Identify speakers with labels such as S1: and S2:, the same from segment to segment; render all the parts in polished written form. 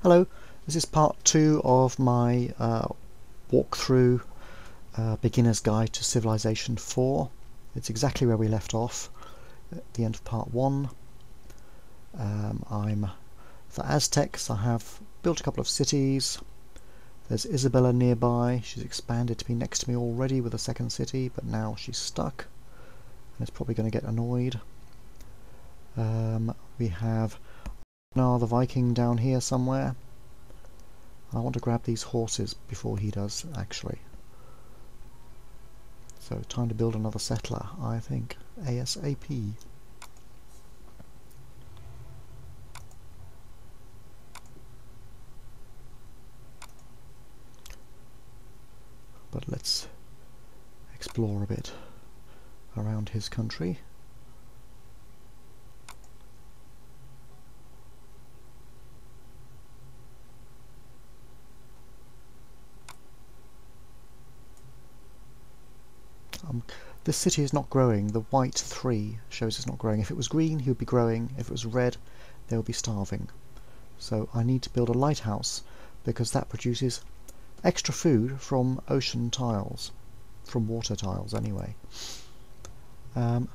S1: Hello, this is part 2 of my walkthrough Beginner's Guide to Civilization 4. It's exactly where we left off at the end of part 1. I'm the Aztecs. I have built a couple of cities. There's Isabella nearby. She's expanded to be next to me already with a second city, but now she's stuck and is probably going to get annoyed. We have the Viking down here somewhere. I want to grab these horses before he does, actually. So time to build another settler, I think, ASAP. But let's explore a bit around his country. This city is not growing. The white 3 shows it's not growing. If it was green, he would be growing. If it was red, they would be starving. So I need to build a lighthouse, because that produces extra food from ocean tiles. From water tiles, anyway. Oh,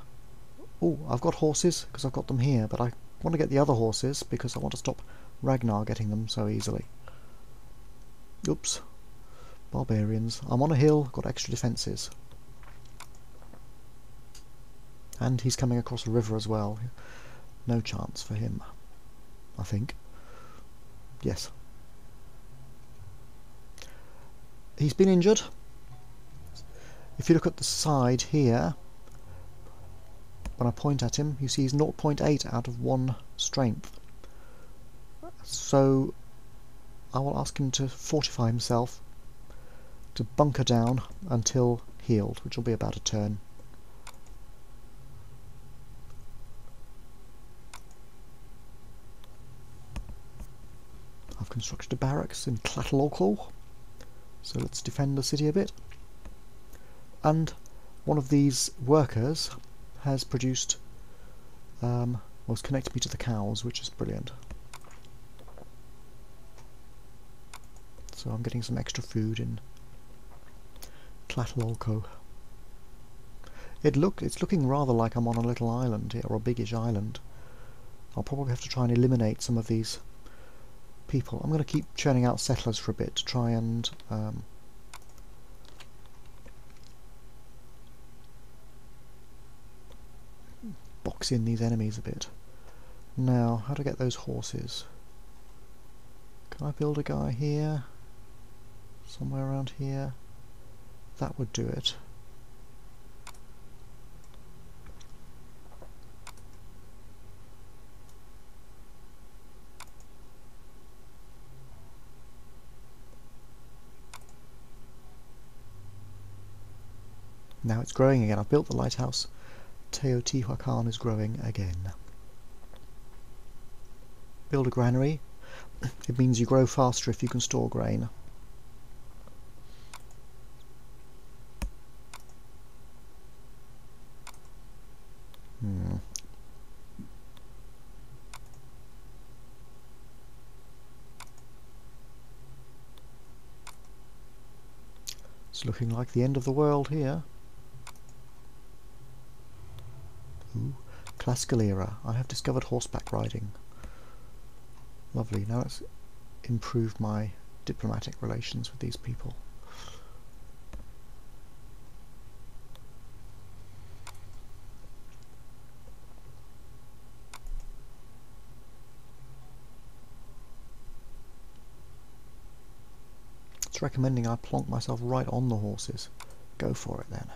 S1: I've got horses, because I've got them here, but I want to get the other horses, because I want to stop Ragnar getting them so easily. Oops. Barbarians. I'm on a hill, got extra defences. And he's coming across a river as well. No chance for him, I think. Yes. He's been injured. If you look at the side here, when I point at him, you see he's 0.8 out of 1 strength. So I will ask him to fortify himself, to bunker down until healed, which will be about a turn. I've constructed a barracks in Tlatelolco, so let's defend the city a bit. And one of these workers has produced, was connected me to the cows, which is brilliant. So I'm getting some extra food in Tlatelolco. It's looking rather like I'm on a little island here, or a biggish island. I'll probably have to try and eliminate some of these people. I'm going to keep churning out settlers for a bit to try and box in these enemies a bit. Now, how to get those horses? Can I build a guy here? Somewhere around here? That would do it. Now it's growing again. I've built the lighthouse. Teotihuacan is growing again. Build a granary. It means you grow faster if you can store grain. It's looking like the end of the world here. Ooh, classical era. I have discovered horseback riding. Lovely. Now let's improve my diplomatic relations with these people. It's recommending I plonk myself right on the horses. Go for it then.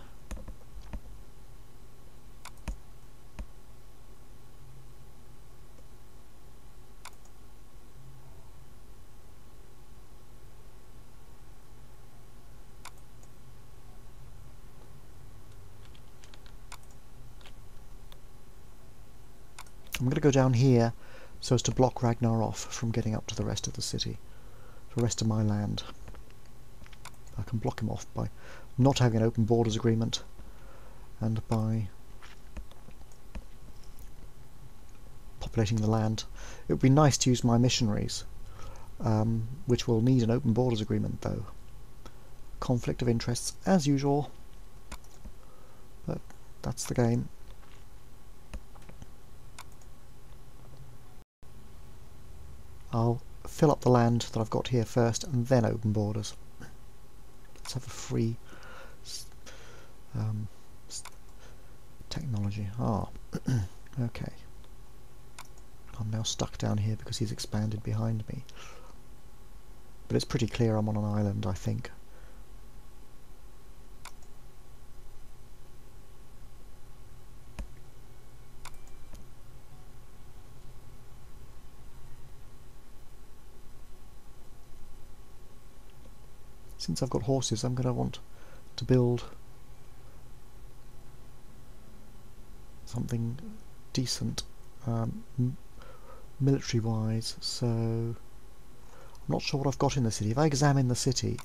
S1: I'm going to go down here so as to block Ragnar off from getting up to the rest of the city, the rest of my land. I can block him off by not having an open borders agreement and by populating the land. It would be nice to use my missionaries which will need an open borders agreement though. Conflict of interests as usual, but that's the game. I'll fill up the land that I've got here first and then open borders. Let's have a free technology. Okay. I'm now stuck down here because he's expanded behind me. But it's pretty clear I'm on an island, I think. Since I've got horses, I'm going to want to build something decent military-wise, so I'm not sure what I've got in the city. If I examine the city,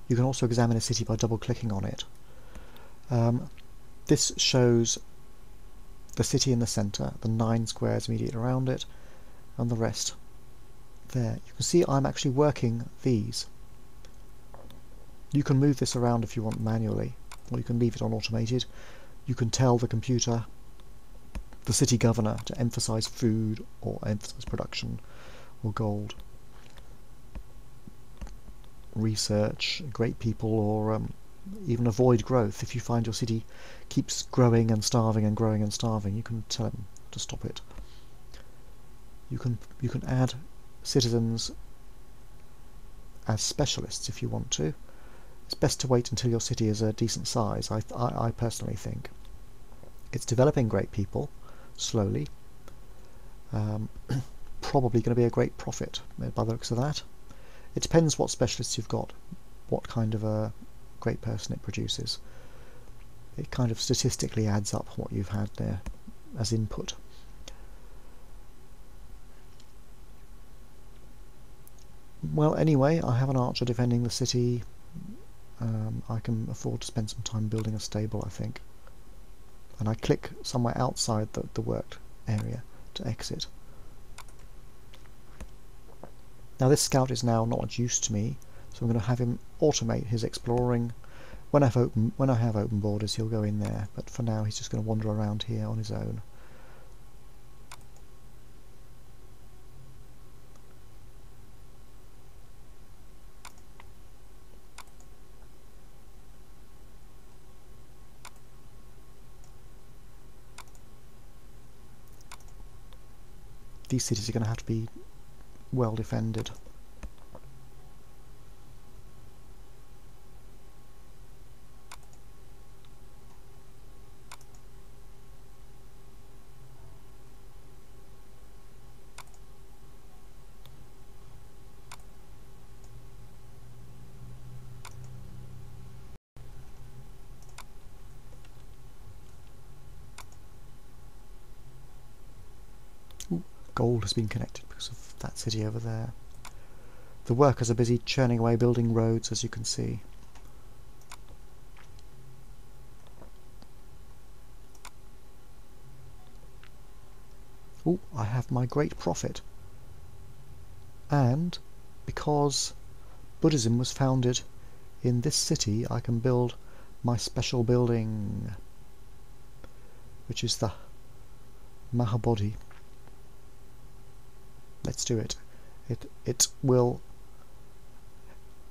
S1: you can also examine a city by double-clicking on it. This shows the city in the centre, the 9 squares immediately around it, and the rest there. You can see I'm actually working these. You can move this around if you want manually, or you can leave it on automated. You can tell the computer, the city governor, to emphasize food or emphasize production or gold, research, great people, or even avoid growth. If you find your city keeps growing and starving and growing and starving, you can tell him to stop it. You can add citizens as specialists if you want to. It's best to wait until your city is a decent size, I personally think. It's developing great people, slowly. Probably going to be a great profit by the looks of that. It depends what specialists you've got, what kind of a great person it produces. It kind of statistically adds up what you've had there as input. Well, anyway, I have an archer defending the city. I can afford to spend some time building a stable, I think. And I click somewhere outside the worked area to exit. Now this scout is now not much use to me, so I'm going to have him automate his exploring. When I have open borders, he'll go in there, but for now he's just going to wander around here on his own. These cities are going to have to be well defended. Gold has been connected because of that city over there. The workers are busy churning away building roads, as you can see. Oh, I have my great profit. And because Buddhism was founded in this city, I can build my special building, which is the Mahabodhi. Let's do it. It will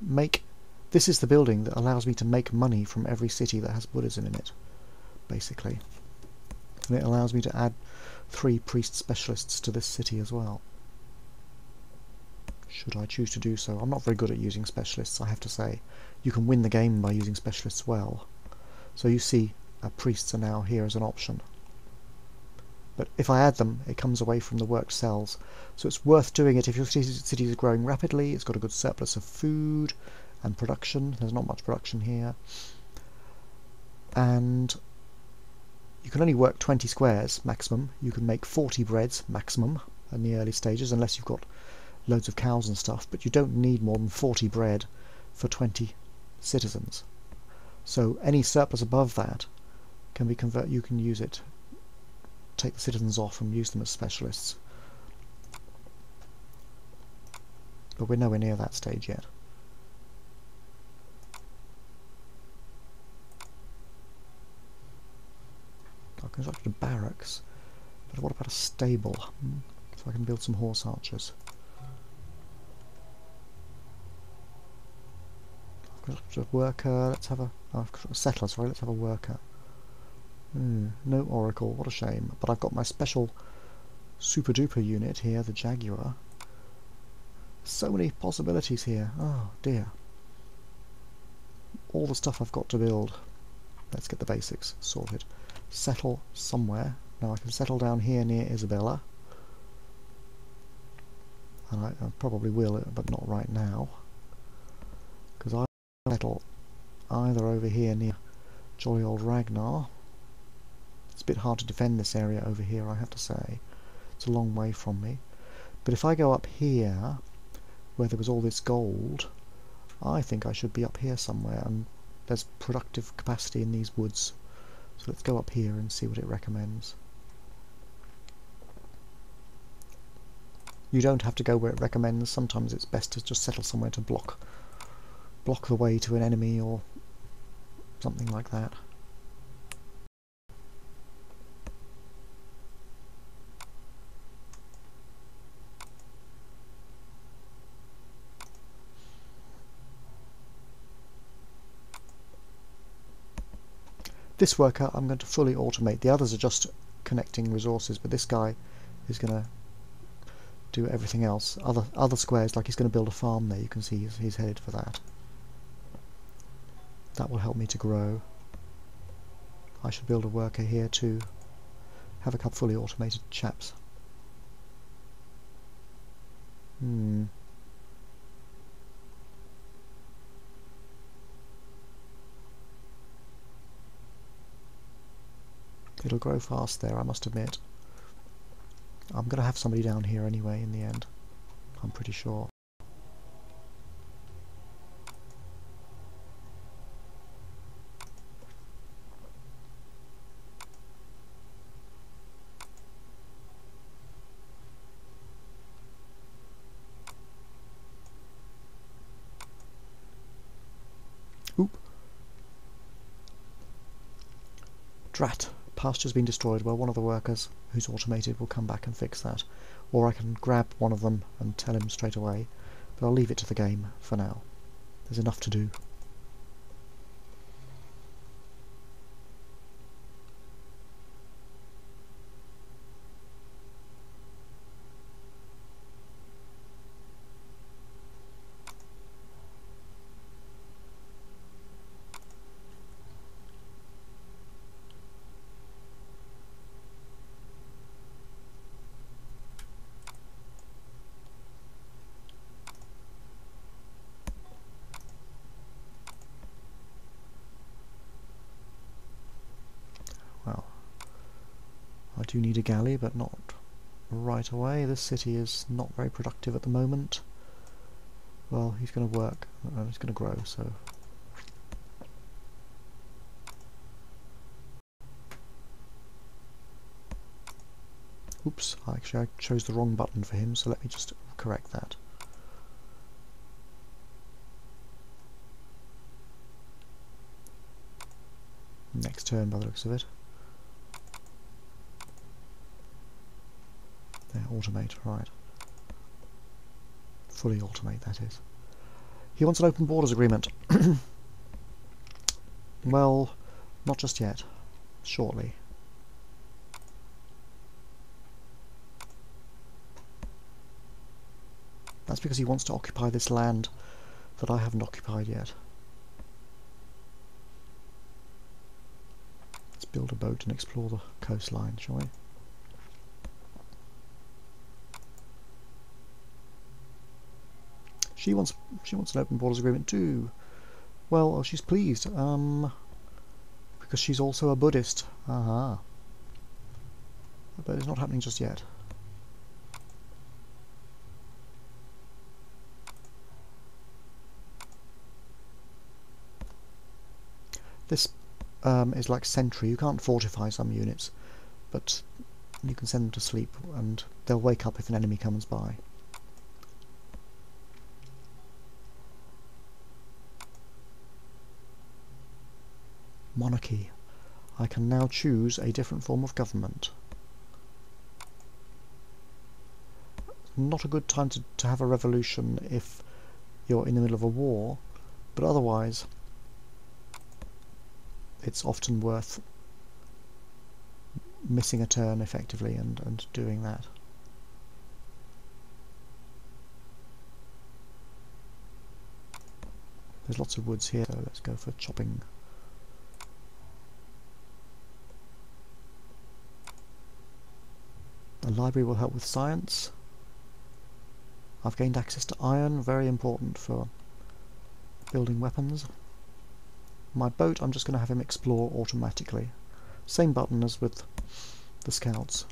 S1: make... This is the building that allows me to make money from every city that has Buddhism in it, basically. And it allows me to add 3 priest specialists to this city as well, should I choose to do so. I'm not very good at using specialists, I have to say. You can win the game by using specialists well. So you see, priests are now here as an option. But if I add them, it comes away from the worked cells. So it's worth doing it if your city is growing rapidly, it's got a good surplus of food and production. There's not much production here. And you can only work 20 squares maximum. You can make 40 breads maximum in the early stages, unless you've got loads of cows and stuff. But you don't need more than 40 bread for 20 citizens. So any surplus above that can be you can use it. Take the citizens off and use them as specialists. but we're nowhere near that stage yet. I've constructed a barracks, but what about a stable? So I can build some horse archers. I've constructed a worker, let's have a... Oh, I've constructed a settler, sorry, let's have a worker. No oracle, what a shame. But I've got my special super duper unit here, the Jaguar. So many possibilities here, oh dear. All the stuff I've got to build. Let's get the basics sorted. Settle somewhere. Now I can settle down here near Isabella. And I probably will, but not right now. Because I settle either over here near jolly old Ragnar. It's a bit hard to defend this area over here, I have to say. It's a long way from me. But if I go up here, where there was all this gold, I think I should be up here somewhere, and there's productive capacity in these woods. So let's go up here and see what it recommends. You don't have to go where it recommends. Sometimes it's best to just settle somewhere to block the way to an enemy or something like that. This worker I'm going to fully automate. The others are just connecting resources, but this guy is going to do everything else. Other squares, like he's going to build a farm there, you can see he's headed for that. That will help me to grow. I should build a worker here too. Have a couple fully automated chaps. It'll grow fast there, I must admit. I'm going to have somebody down here anyway in the end. I'm pretty sure. Oop. Drat. Pasture's been destroyed. Well, one of the workers who's automated will come back and fix that. Or I can grab one of them and tell him straight away. But I'll leave it to the game for now. There's enough to do. Well, I do need a galley, but not right away. This city is not very productive at the moment. Well, he's going to work, he's going to grow, so... Oops, actually I chose the wrong button for him, so let me just correct that. Next turn by the looks of it. There, automate, right. Fully automate, that is. He wants an open borders agreement. Well, not just yet. Shortly. That's because he wants to occupy this land that I haven't occupied yet. Let's build a boat and explore the coastline, shall we? She wants an open borders agreement too. Well, oh, she's pleased. Because she's also a Buddhist. But it's not happening just yet. This is like sentry. You can't fortify some units, but you can send them to sleep and they'll wake up if an enemy comes by. Monarchy. I can now choose a different form of government. Not a good time to have a revolution if you're in the middle of a war, but otherwise it's often worth missing a turn effectively and doing that. There's lots of woods here, so let's go for chopping. The library will help with science. I've gained access to iron, very important for building weapons. My boat, I'm just going to have him explore automatically. Same button as with the scouts.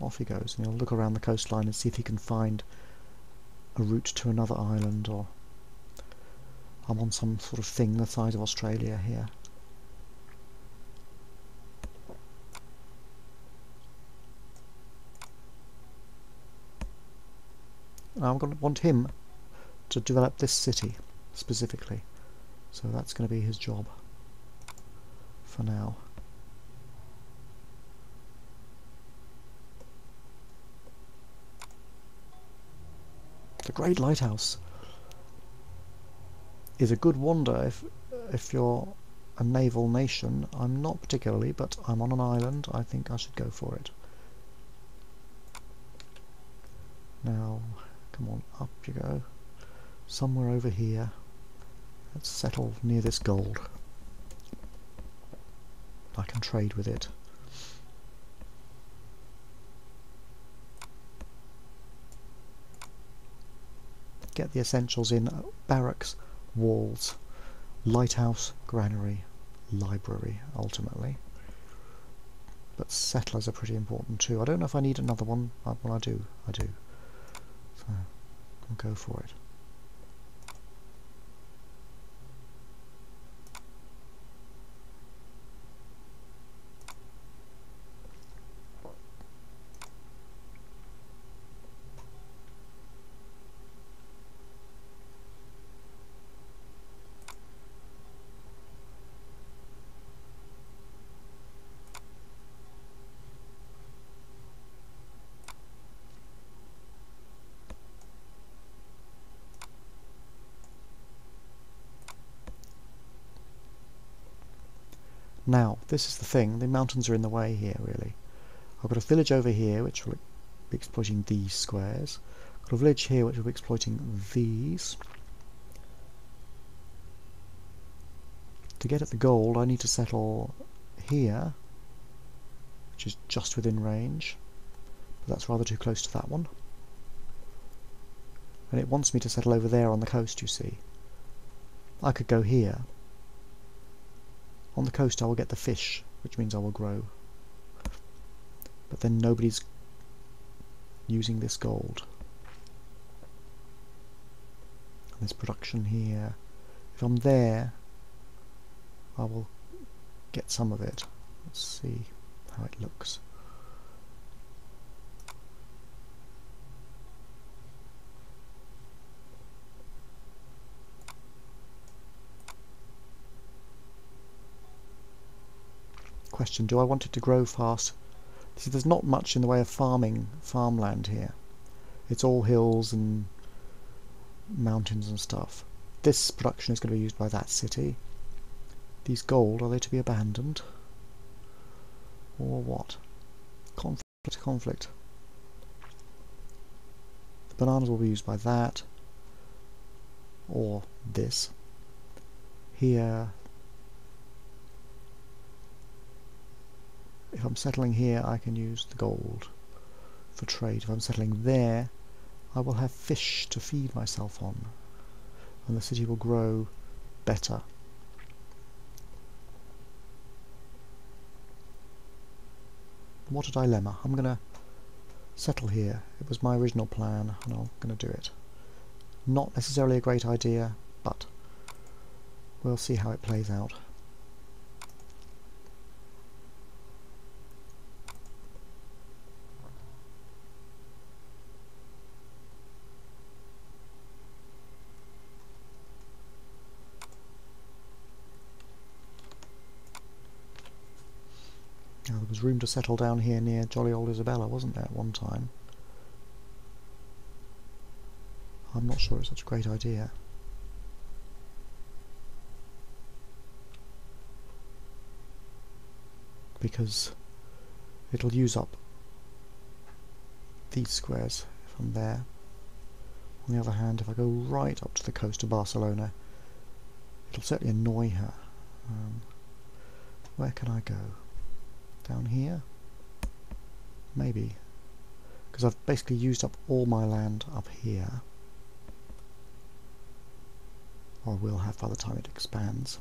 S1: Off he goes, and he'll look around the coastline and see if he can find a route to another island, or I'm on some sort of thing the size of Australia here. Now I'm going to want him to develop this city specifically, so that's going to be his job for now. The Great Lighthouse is a good wander if you're a naval nation. I'm not particularly, but I'm on an island. I think I should go for it. Now, come on, up you go. Somewhere over here. Let's settle near this gold. I can trade with it. Get the essentials in: barracks, walls, lighthouse, granary, library, ultimately. But settlers are pretty important too. I don't know if I need another one. Well, I do. So, I'll go for it. Now, this is the thing, the mountains are in the way here, really. I've got a village over here, which will be exploiting these squares. I've got a village here, which will be exploiting these. To get at the gold, I need to settle here, which is just within range. But that's rather too close to that one. And it wants me to settle over there on the coast, you see. I could go here. On the coast I will get the fish, which means I will grow. But then nobody's using this gold. And there's production here. If I'm there, I will get some of it. Let's see how it looks. Question, do I want it to grow fast? See, there's not much in the way of farmland here. It's all hills and mountains and stuff. This production is going to be used by that city. These gold, are they to be abandoned? Or what? Conflict. The bananas will be used by that. Or this. Here. If I'm settling here, I can use the gold for trade. If I'm settling there, I will have fish to feed myself on, and the city will grow better. What a dilemma. I'm going to settle here. It was my original plan, and I'm going to do it. Not necessarily a great idea, but we'll see how it plays out. was room to settle down here near jolly old Isabella, wasn't there, at one time? I'm not sure it's such a great idea. Because it'll use up these squares from there. On the other hand, if I go right up to the coast of Barcelona, it'll certainly annoy her. Where can I go? Down here? Maybe. Because I've basically used up all my land up here. Or will have by the time it expands.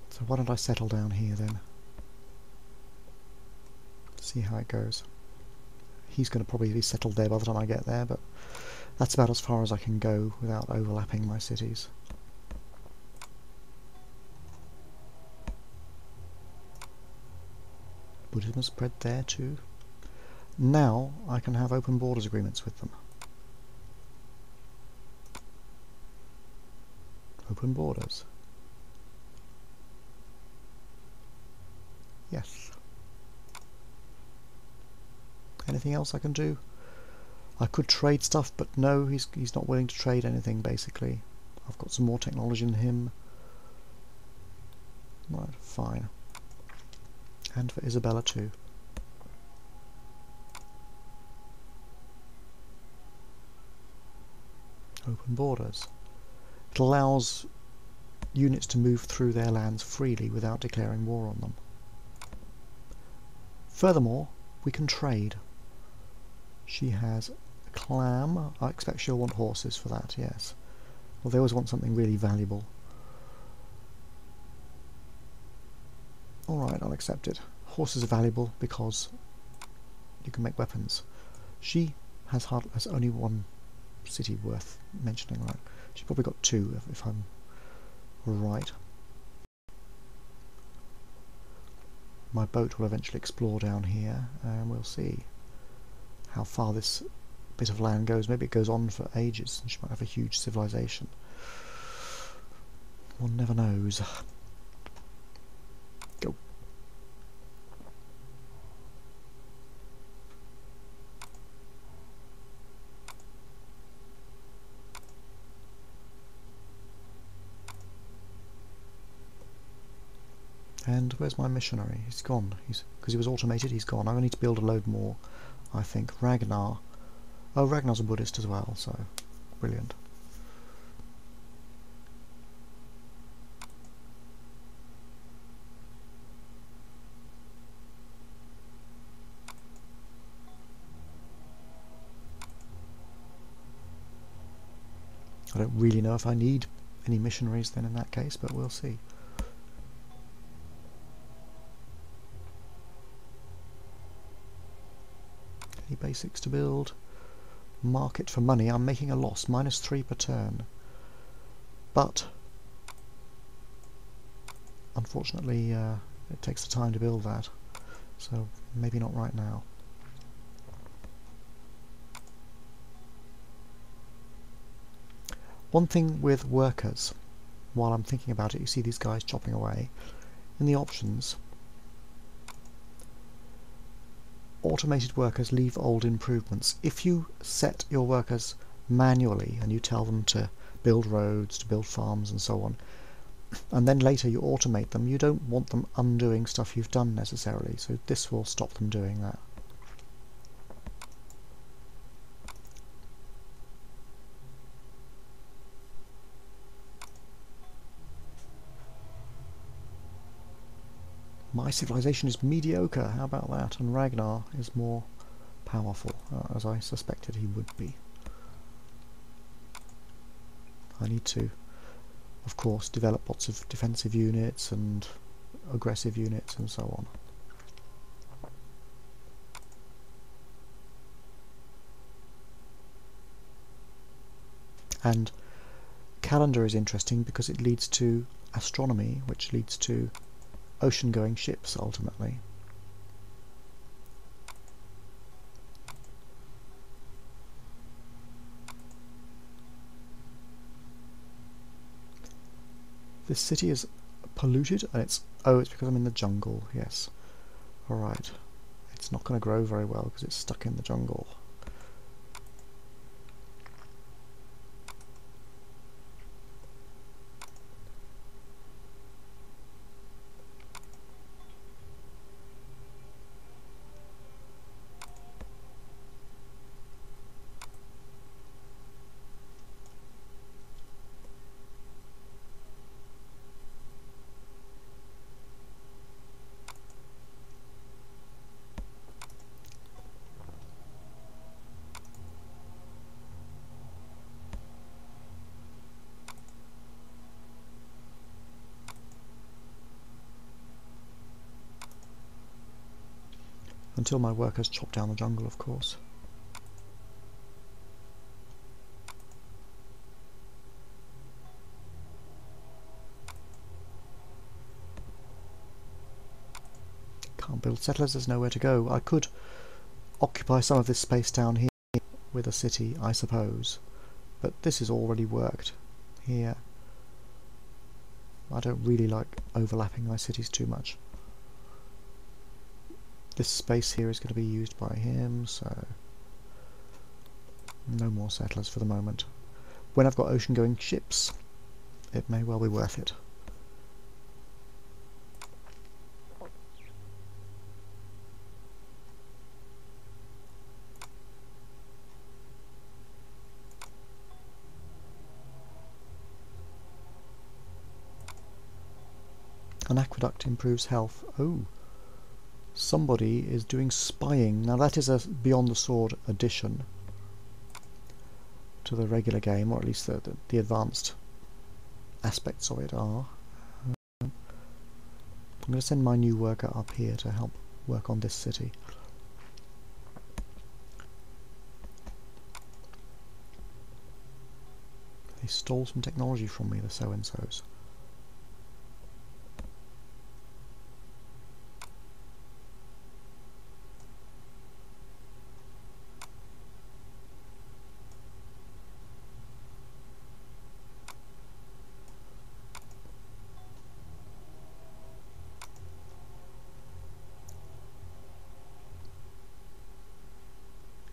S1: So why don't I settle down here then? See how it goes. He's going to probably be settled there by the time I get there, but that's about as far as I can go without overlapping my cities. Buddhism has spread there too. Now I can have open borders agreements with them. Open borders. Yes. Anything else I can do? I could trade stuff, but no, he's not willing to trade anything, basically. I've got some more technology than him. Right, fine. And for Isabella too. Open borders. It allows units to move through their lands freely without declaring war on them. Furthermore, we can trade. She has a clam. I expect she'll want horses for that, yes. Well, they always want something really valuable. Alright, I'll accept it. Horses are valuable because you can make weapons. She has only one city worth mentioning, right? She's probably got two, if I'm right. My boat will eventually explore down here, and we'll see how far this bit of land goes. Maybe it goes on for ages, and she might have a huge civilization. One never knows. Go. And where's my missionary? He's gone. Because he was automated, he's gone. I need to build a load more, I think. Ragnar. Oh, Ragnar's a Buddhist as well, so brilliant. I don't really know if I need any missionaries then in that case, but we'll see. Any basics to build? Market for money. I'm making a loss, -3 per turn. But unfortunately it takes the time to build that, so maybe not right now. One thing with workers, while I'm thinking about it, you see these guys chopping away. In the options, automated workers leave old improvements. If you set your workers manually and you tell them to build roads, to build farms and so on, and then later you automate them, you don't want them undoing stuff you've done necessarily, so this will stop them doing that. My civilization is mediocre, how about that? And Ragnar is more powerful, as I suspected he would be. I need to, of course, develop lots of defensive units and aggressive units and so on. And calendar is interesting because it leads to astronomy, which leads to ocean-going ships, ultimately. This city is polluted, and it's... oh, it's because I'm in the jungle, yes. Alright. It's not going to grow very well because it's stuck in the jungle. Until my workers chop down the jungle, of course. Can't build settlers, there's nowhere to go. I could occupy some of this space down here with a city, I suppose. But this has already worked here. I don't really like overlapping my cities too much. This space here is going to be used by him, so no more settlers for the moment. When I've got ocean-going ships, it may well be worth it. An aqueduct improves health. Oh, somebody is doing spying. Now that is a Beyond the Sword addition to the regular game, or at least the advanced aspects of it are. I'm going to send my new worker up here to help work on this city. They stole some technology from me, the so-and-sos.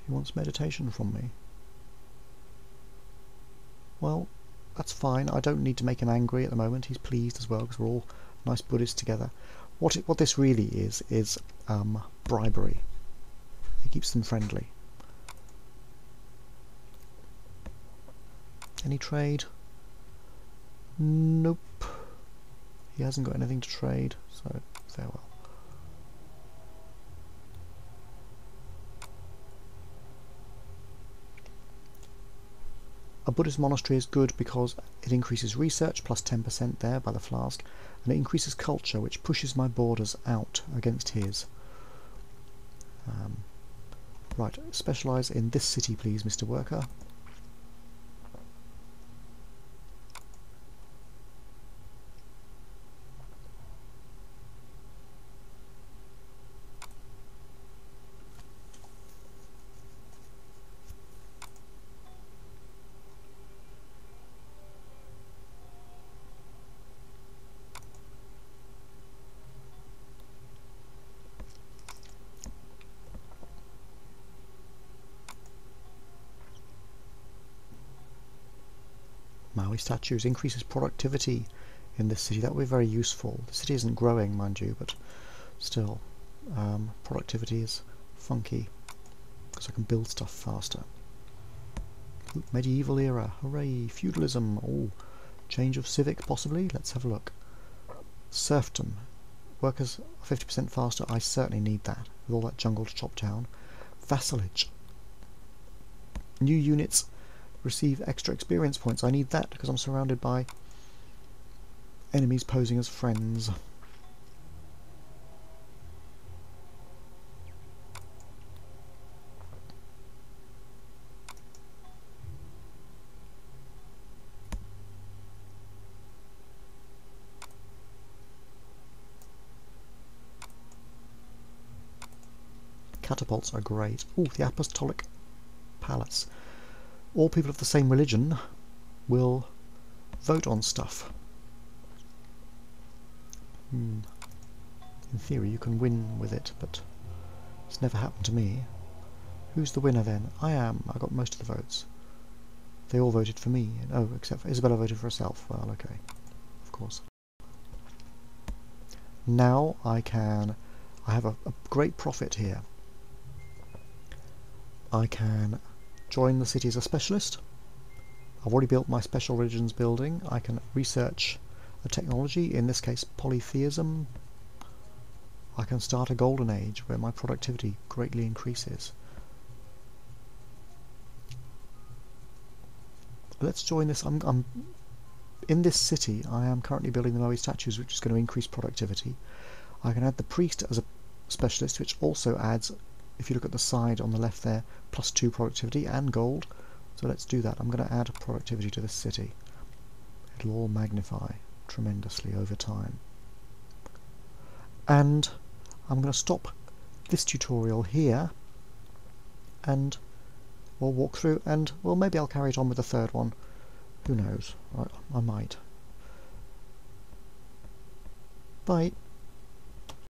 S1: He wants meditation from me. Well, that's fine. I don't need to make him angry at the moment. He's pleased as well because we're all nice Buddhists together. What this really is bribery. It keeps them friendly. Any trade? Nope. He hasn't got anything to trade, so farewell. A Buddhist monastery is good because it increases research, plus 10% there by the flask, and it increases culture, which pushes my borders out against his. Right, specialise in this city please, Mr. Worker. Maui statues increases productivity in this city. That would be very useful. The city isn't growing, mind you, but still, productivity is funky because I can build stuff faster. Ooh, medieval era, hooray! Feudalism, oh, change of civic possibly. Let's have a look. Serfdom, workers are 50% faster. I certainly need that with all that jungle to chop down. Vassalage, new units receive extra experience points. I need that because I'm surrounded by enemies posing as friends. Catapults are great. Oh, the Apostolic Palace. All people of the same religion will vote on stuff. In theory you can win with it, but it's never happened to me. Who's the winner then? I am. I got most of the votes. They all voted for me. Oh, except for Isabella voted for herself. Well, okay. Of course. Now I have a great profit here. I can join the city as a specialist. I've already built my special religions building. I can research a technology, in this case polytheism. I can start a golden age where my productivity greatly increases. Let's join this. I'm in this city. I am currently building the Moe statues, which is going to increase productivity. I can add the priest as a specialist, which also adds, if you look at the side on the left there, +2 productivity and gold. So let's do that. I'm going to add productivity to this city. It'll all magnify tremendously over time. And I'm going to stop this tutorial here, and we'll walk through, and well, maybe I'll carry it on with the third one. Who knows? I might. Bye.